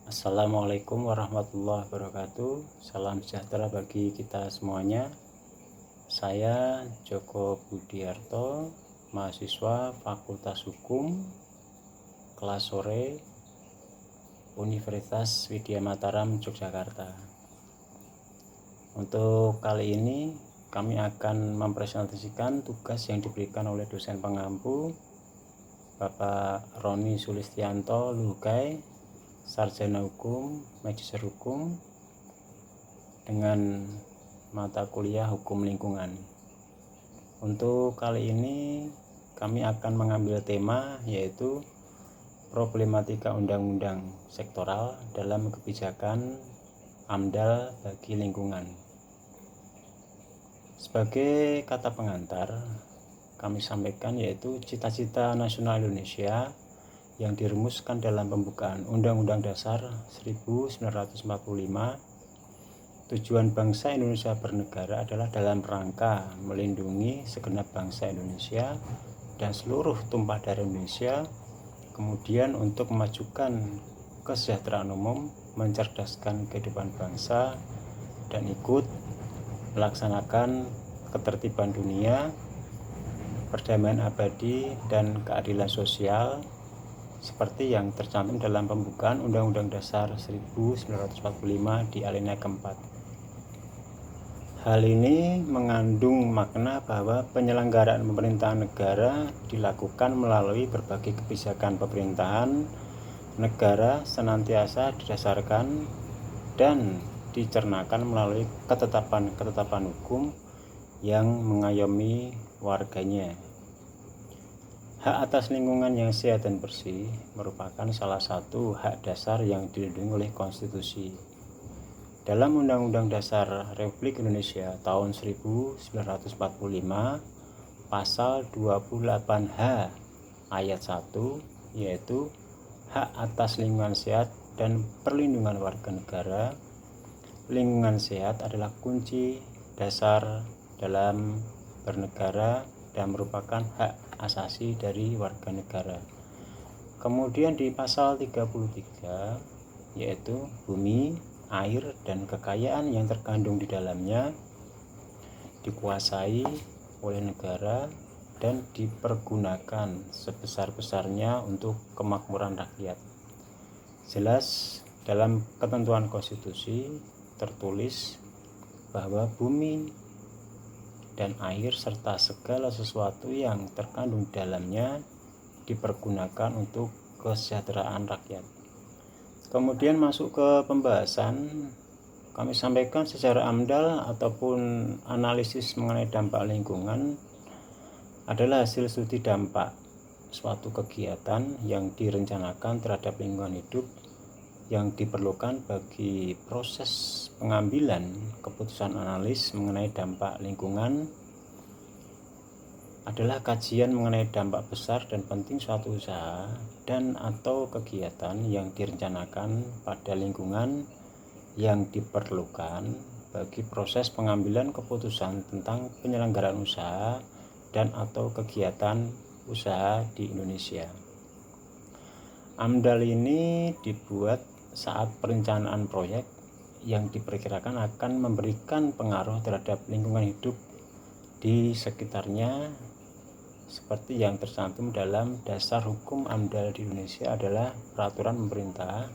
Assalamualaikum warahmatullahi wabarakatuh. Salam sejahtera bagi kita semuanya. Saya Joko Budiarto, mahasiswa Fakultas Hukum kelas sore Universitas Widya Mataram, Yogyakarta. Untuk kali ini kami akan mempresentasikan tugas yang diberikan oleh dosen pengampu Bapak Roni Sulistianto Luhukai, Sarjana Hukum, Magister Hukum, dengan mata kuliah Hukum Lingkungan. Untuk kali ini kami akan mengambil tema yaitu problematika undang-undang sektoral dalam kebijakan AMDAL bagi lingkungan. Sebagai kata pengantar, kami sampaikan yaitu cita-cita nasional Indonesia yang dirumuskan dalam pembukaan Undang-Undang Dasar 1945. Tujuan bangsa Indonesia bernegara adalah dalam rangka melindungi segenap bangsa Indonesia dan seluruh tumpah darah Indonesia, kemudian untuk memajukan kesejahteraan umum, mencerdaskan kehidupan bangsa, dan ikut melaksanakan ketertiban dunia, perdamaian abadi, dan keadilan sosial seperti yang tercantum dalam pembukaan Undang-Undang Dasar 1945 di alinea keempat. Hal ini mengandung makna bahwa penyelenggaraan pemerintahan negara dilakukan melalui berbagai kebijakan pemerintahan negara senantiasa didasarkan dan dicernakan melalui ketetapan-ketetapan hukum yang mengayomi warganya. Hak atas lingkungan yang sehat dan bersih merupakan salah satu hak dasar yang dilindungi oleh konstitusi. Dalam Undang-Undang Dasar Republik Indonesia tahun 1945, pasal 28H ayat 1, yaitu hak atas lingkungan sehat dan perlindungan warga negara. Lingkungan sehat adalah kunci dasar dalam bernegara dan merupakan hak asasi dari warga negara. Kemudian di pasal 33, yaitu bumi, air, dan kekayaan yang terkandung di dalamnya dikuasai oleh negara dan dipergunakan sebesar-besarnya untuk kemakmuran rakyat. Jelas dalam ketentuan konstitusi tertulis bahwa bumi dan air serta segala sesuatu yang terkandung di dalamnya dipergunakan untuk kesejahteraan rakyat. Kemudian masuk ke pembahasan, kami sampaikan secara AMDAL ataupun analisis mengenai dampak lingkungan adalah hasil studi dampak suatu kegiatan yang direncanakan terhadap lingkungan hidup yang diperlukan bagi proses pengambilan keputusan analis mengenai dampak lingkungan adalah kajian mengenai dampak besar dan penting suatu usaha dan atau kegiatan yang direncanakan pada lingkungan yang diperlukan bagi proses pengambilan keputusan tentang penyelenggaraan usaha dan atau kegiatan usaha di Indonesia. AMDAL ini dibuat saat perencanaan proyek yang diperkirakan akan memberikan pengaruh terhadap lingkungan hidup di sekitarnya, seperti yang tercantum dalam dasar hukum AMDAL di Indonesia adalah Peraturan Pemerintah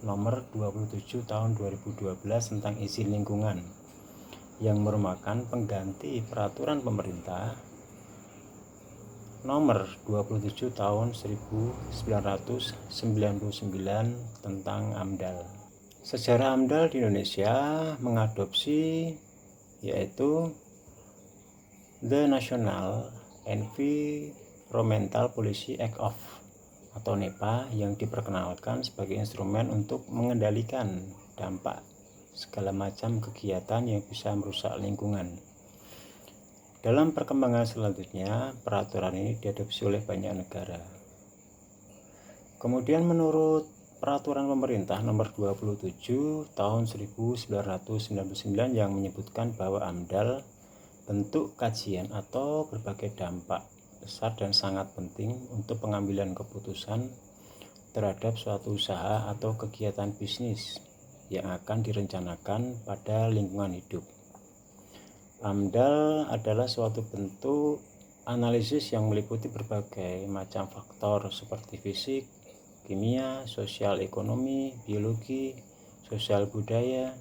Nomor 27 Tahun 2012 tentang izin lingkungan, yang merupakan pengganti Peraturan Pemerintah Nomor 27 Tahun 1999 tentang AMDAL. Sejarah AMDAL di Indonesia mengadopsi yaitu The National Environmental Policy Act of atau NEPA yang diperkenalkan sebagai instrumen untuk mengendalikan dampak segala macam kegiatan yang bisa merusak lingkungan. Dalam perkembangan selanjutnya, peraturan ini diadopsi oleh banyak negara. Kemudian menurut Peraturan Pemerintah Nomor 27 Tahun 1999 yang menyebutkan bahwa AMDAL bentuk kajian atau berbagai dampak besar dan sangat penting untuk pengambilan keputusan terhadap suatu usaha atau kegiatan bisnis yang akan direncanakan pada lingkungan hidup. AMDAL adalah suatu bentuk analisis yang meliputi berbagai macam faktor seperti fisik, kimia, sosial ekonomi, biologi, sosial budaya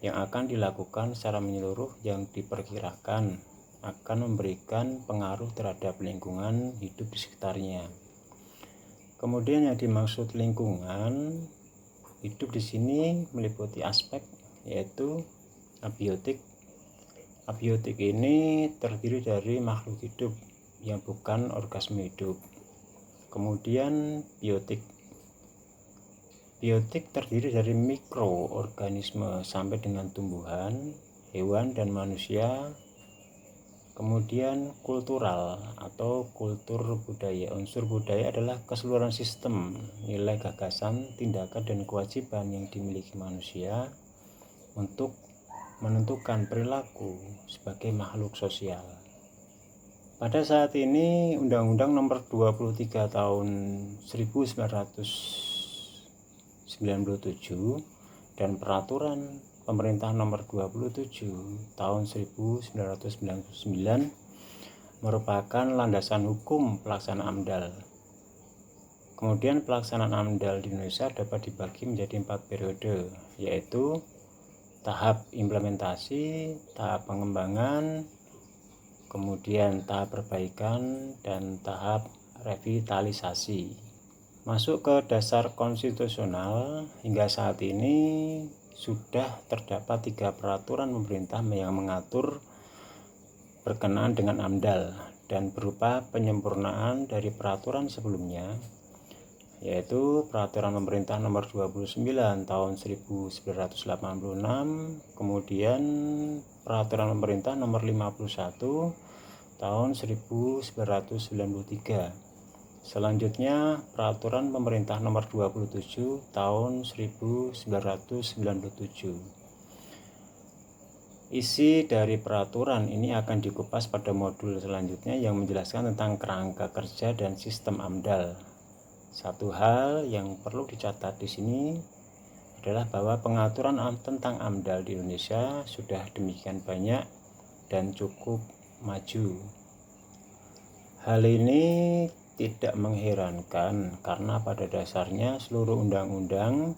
yang akan dilakukan secara menyeluruh yang diperkirakan akan memberikan pengaruh terhadap lingkungan hidup di sekitarnya. Kemudian yang dimaksud lingkungan hidup di sini meliputi aspek yaitu abiotik. Abiotik ini terdiri dari makhluk hidup yang bukan organisme hidup. Kemudian biotik. Biotik terdiri dari mikroorganisme sampai dengan tumbuhan, hewan dan manusia. Kemudian kultural atau kultur budaya. Unsur budaya adalah keseluruhan sistem, nilai, gagasan, tindakan dan kewajiban yang dimiliki manusia untuk menentukan perilaku sebagai makhluk sosial. Pada saat ini Undang-Undang Nomor 23 Tahun 1997 dan Peraturan Pemerintah Nomor 27 Tahun 1999 merupakan landasan hukum pelaksanaan AMDAL. Kemudian pelaksanaan AMDAL di Indonesia dapat dibagi menjadi 4 periode, yaitu tahap implementasi, tahap pengembangan, kemudian tahap perbaikan, dan tahap revitalisasi. Masuk ke dasar konstitusional, hingga saat ini sudah terdapat 3 peraturan pemerintah yang mengatur berkenaan dengan AMDAL dan berupa penyempurnaan dari peraturan sebelumnya, yaitu Peraturan Pemerintah Nomor 29 Tahun 1986, kemudian Peraturan Pemerintah Nomor 51 Tahun 1993. Selanjutnya Peraturan Pemerintah Nomor 27 Tahun 1997. Isi dari peraturan ini akan dikupas pada modul selanjutnya yang menjelaskan tentang kerangka kerja dan sistem AMDAL. Satu hal yang perlu dicatat di sini adalah bahwa pengaturan tentang AMDAL di Indonesia sudah demikian banyak dan cukup maju. Hal ini tidak mengherankan karena pada dasarnya seluruh undang-undang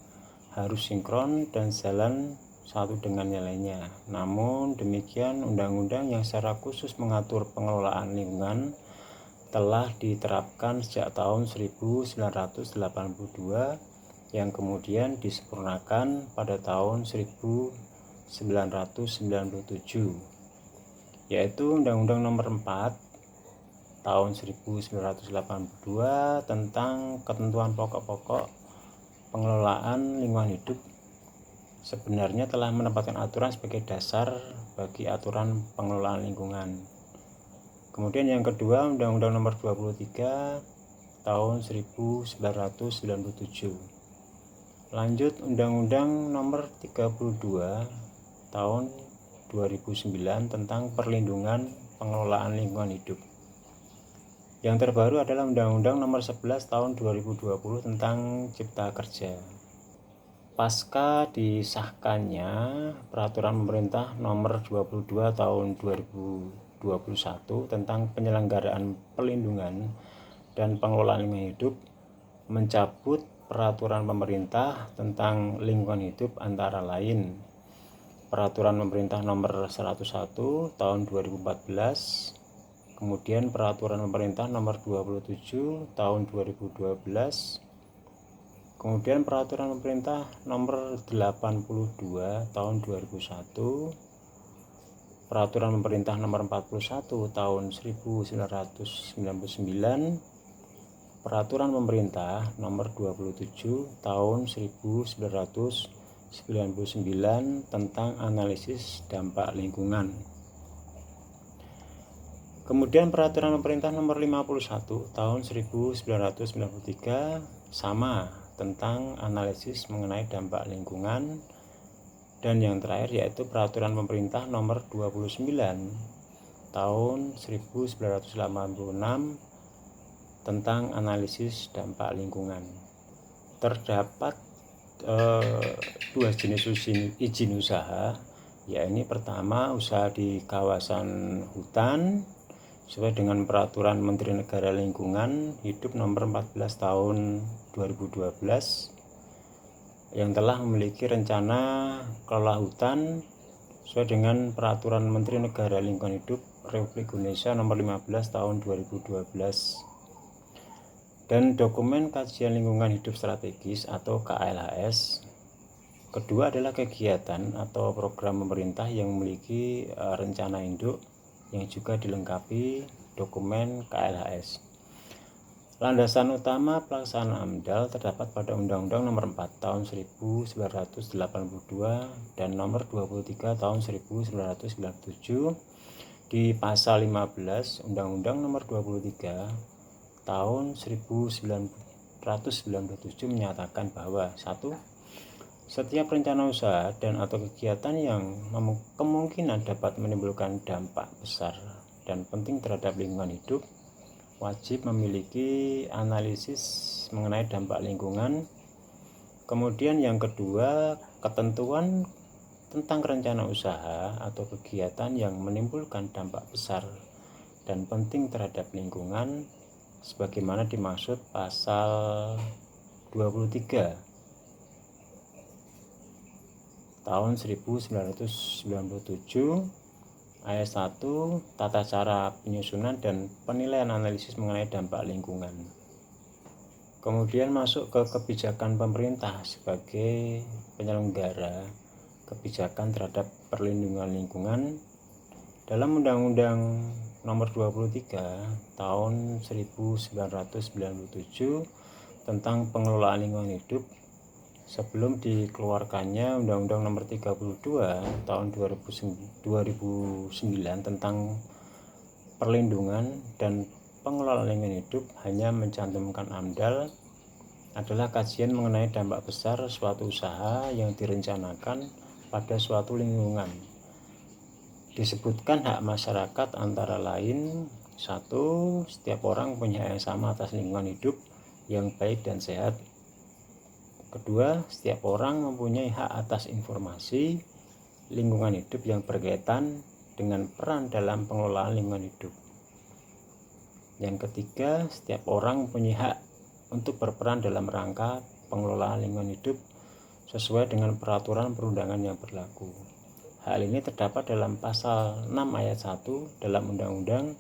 harus sinkron dan jalan satu dengan yang lainnya. Namun demikian, undang-undang yang secara khusus mengatur pengelolaan lingkungan telah diterapkan sejak tahun 1982 yang kemudian disempurnakan pada tahun 1997, yaitu Undang-Undang Nomor 4 Tahun 1982 tentang ketentuan pokok-pokok pengelolaan lingkungan hidup sebenarnya telah menempatkan aturan sebagai dasar bagi aturan pengelolaan lingkungan. Kemudian yang kedua, Undang-Undang Nomor 23 Tahun 1997. Lanjut, Undang-Undang Nomor 32 Tahun 2009 tentang perlindungan pengelolaan lingkungan hidup. Yang terbaru adalah Undang-Undang Nomor 11 Tahun 2020 tentang Cipta Kerja. Pasca disahkannya Peraturan Pemerintah Nomor 22 Tahun 2021 tentang penyelenggaraan perlindungan dan pengelolaan lingkungan hidup, mencabut peraturan pemerintah tentang lingkungan hidup antara lain Peraturan Pemerintah Nomor 101 Tahun 2014, kemudian Peraturan Pemerintah Nomor 27 Tahun 2012, kemudian Peraturan Pemerintah Nomor 82 Tahun 2001, Peraturan Pemerintah Nomor 41 Tahun 1999, Peraturan Pemerintah Nomor 27 Tahun 1999 tentang analisis dampak lingkungan. Kemudian Peraturan Pemerintah Nomor 51 Tahun 1993 sama tentang analisis mengenai dampak lingkungan. Dan yang terakhir yaitu Peraturan Pemerintah Nomor 29 Tahun 1986 tentang analisis dampak lingkungan. terdapat dua jenis izin usaha, yakni pertama usaha di kawasan hutan sesuai dengan peraturan Menteri Negara Lingkungan Hidup nomor 14 tahun 2012 yang telah memiliki rencana kelola hutan sesuai dengan peraturan Menteri Negara Lingkungan Hidup Republik Indonesia nomor 15 tahun 2012 dan dokumen kajian lingkungan hidup strategis atau KLHS. Kedua adalah kegiatan atau program pemerintah yang memiliki rencana induk yang juga dilengkapi dokumen KLHS. Landasan utama pelaksanaan AMDAL terdapat pada Undang-Undang Nomor 4 Tahun 1982 dan Nomor 23 Tahun 1997 di Pasal 15 Undang-Undang Nomor 23 Tahun 1997 menyatakan bahwa 1. Setiap rencana usaha dan atau kegiatan yang kemungkinan dapat menimbulkan dampak besar dan penting terhadap lingkungan hidup wajib memiliki analisis mengenai dampak lingkungan. Kemudian yang kedua, ketentuan tentang rencana usaha atau kegiatan yang menimbulkan dampak besar dan penting terhadap lingkungan sebagaimana dimaksud pasal 23 tahun 1997 ayat 1 tata cara penyusunan dan penilaian analisis mengenai dampak lingkungan. Kemudian masuk ke kebijakan pemerintah sebagai penyelenggara kebijakan terhadap perlindungan lingkungan. Dalam Undang-Undang Nomor 23 Tahun 1997 tentang pengelolaan lingkungan hidup sebelum dikeluarkannya Undang-Undang Nomor 32 Tahun 2009 tentang perlindungan dan pengelolaan lingkungan hidup hanya mencantumkan AMDAL adalah kajian mengenai dampak besar suatu usaha yang direncanakan pada suatu lingkungan. Disebutkan hak masyarakat antara lain 1. Setiap orang punya hak yang sama atas lingkungan hidup yang baik dan sehat. Kedua, setiap orang mempunyai hak atas informasi lingkungan hidup yang berkaitan dengan peran dalam pengelolaan lingkungan hidup. Yang ketiga, setiap orang mempunyai hak untuk berperan dalam rangka pengelolaan lingkungan hidup sesuai dengan peraturan perundangan yang berlaku. Hal ini terdapat dalam pasal 6 ayat 1 dalam Undang-Undang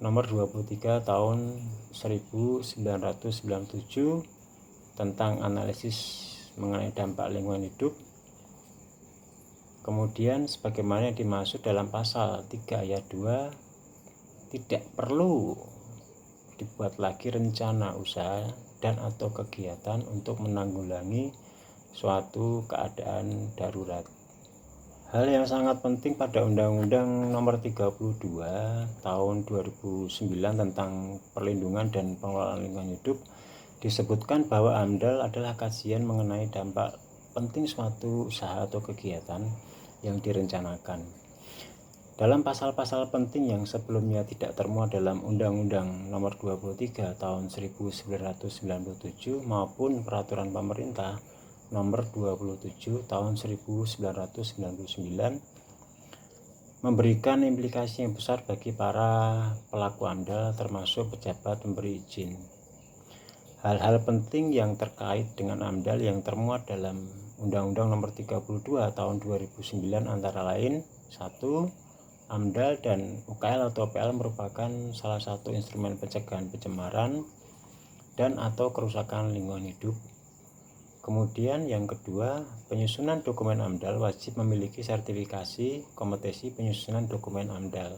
Nomor 23 Tahun 1997 tentang analisis mengenai dampak lingkungan hidup. Kemudian sebagaimana yang dimaksud dalam pasal 3 ayat 2 tidak perlu dibuat lagi rencana usaha dan atau kegiatan untuk menanggulangi suatu keadaan darurat. Hal yang sangat penting pada Undang-Undang Nomor 32 Tahun 2009 tentang perlindungan dan pengelolaan lingkungan hidup disebutkan bahwa AMDAL adalah kajian mengenai dampak penting suatu usaha atau kegiatan yang direncanakan. Dalam pasal-pasal penting yang sebelumnya tidak termuat dalam Undang-Undang Nomor 23 Tahun 1997 maupun peraturan pemerintah Nomor 27 Tahun 1999 memberikan implikasi yang besar bagi para pelaku AMDAL termasuk pejabat pemberi izin. Hal-hal penting yang terkait dengan AMDAL yang termuat dalam Undang-Undang Nomor 32 Tahun 2009 antara lain 1. AMDAL dan UKL atau OPL merupakan salah satu instrumen pencegahan pencemaran dan atau kerusakan lingkungan hidup. Kemudian yang kedua, penyusunan dokumen AMDAL wajib memiliki sertifikasi kompetensi penyusunan dokumen AMDAL.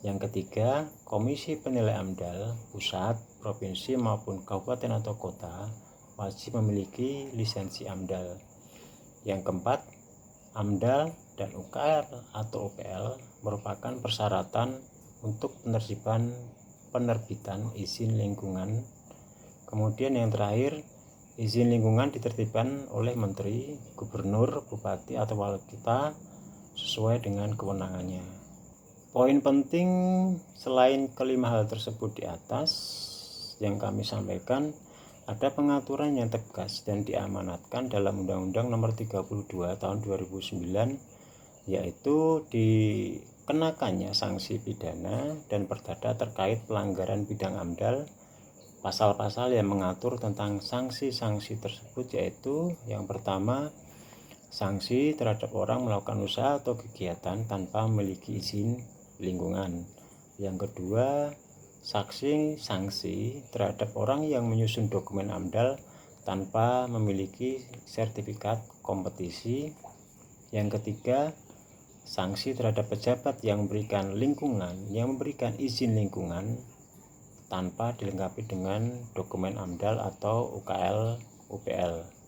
Yang ketiga, Komisi Penilai AMDAL, pusat, provinsi maupun kabupaten atau kota wajib memiliki lisensi AMDAL. Yang keempat, AMDAL dan UKL atau OPL merupakan persyaratan untuk penerbitan izin lingkungan. Kemudian yang terakhir, izin lingkungan ditertibkan oleh Menteri, Gubernur, Bupati atau Wali Kota sesuai dengan kewenangannya. Poin penting selain kelima hal tersebut di atas yang kami sampaikan ada pengaturan yang tegas dan diamanatkan dalam Undang-Undang Nomor 32 Tahun 2009, yaitu dikenakannya sanksi pidana dan perdata terkait pelanggaran bidang AMDAL. Pasal-pasal yang mengatur tentang sanksi-sanksi tersebut yaitu yang pertama, sanksi terhadap orang melakukan usaha atau kegiatan tanpa memiliki izin lingkungan. Yang kedua, sanksi terhadap orang yang menyusun dokumen AMDAL tanpa memiliki sertifikat kompetisi. Yang ketiga, sanksi terhadap pejabat yang memberikan izin lingkungan tanpa dilengkapi dengan dokumen AMDAL atau UKL UPL.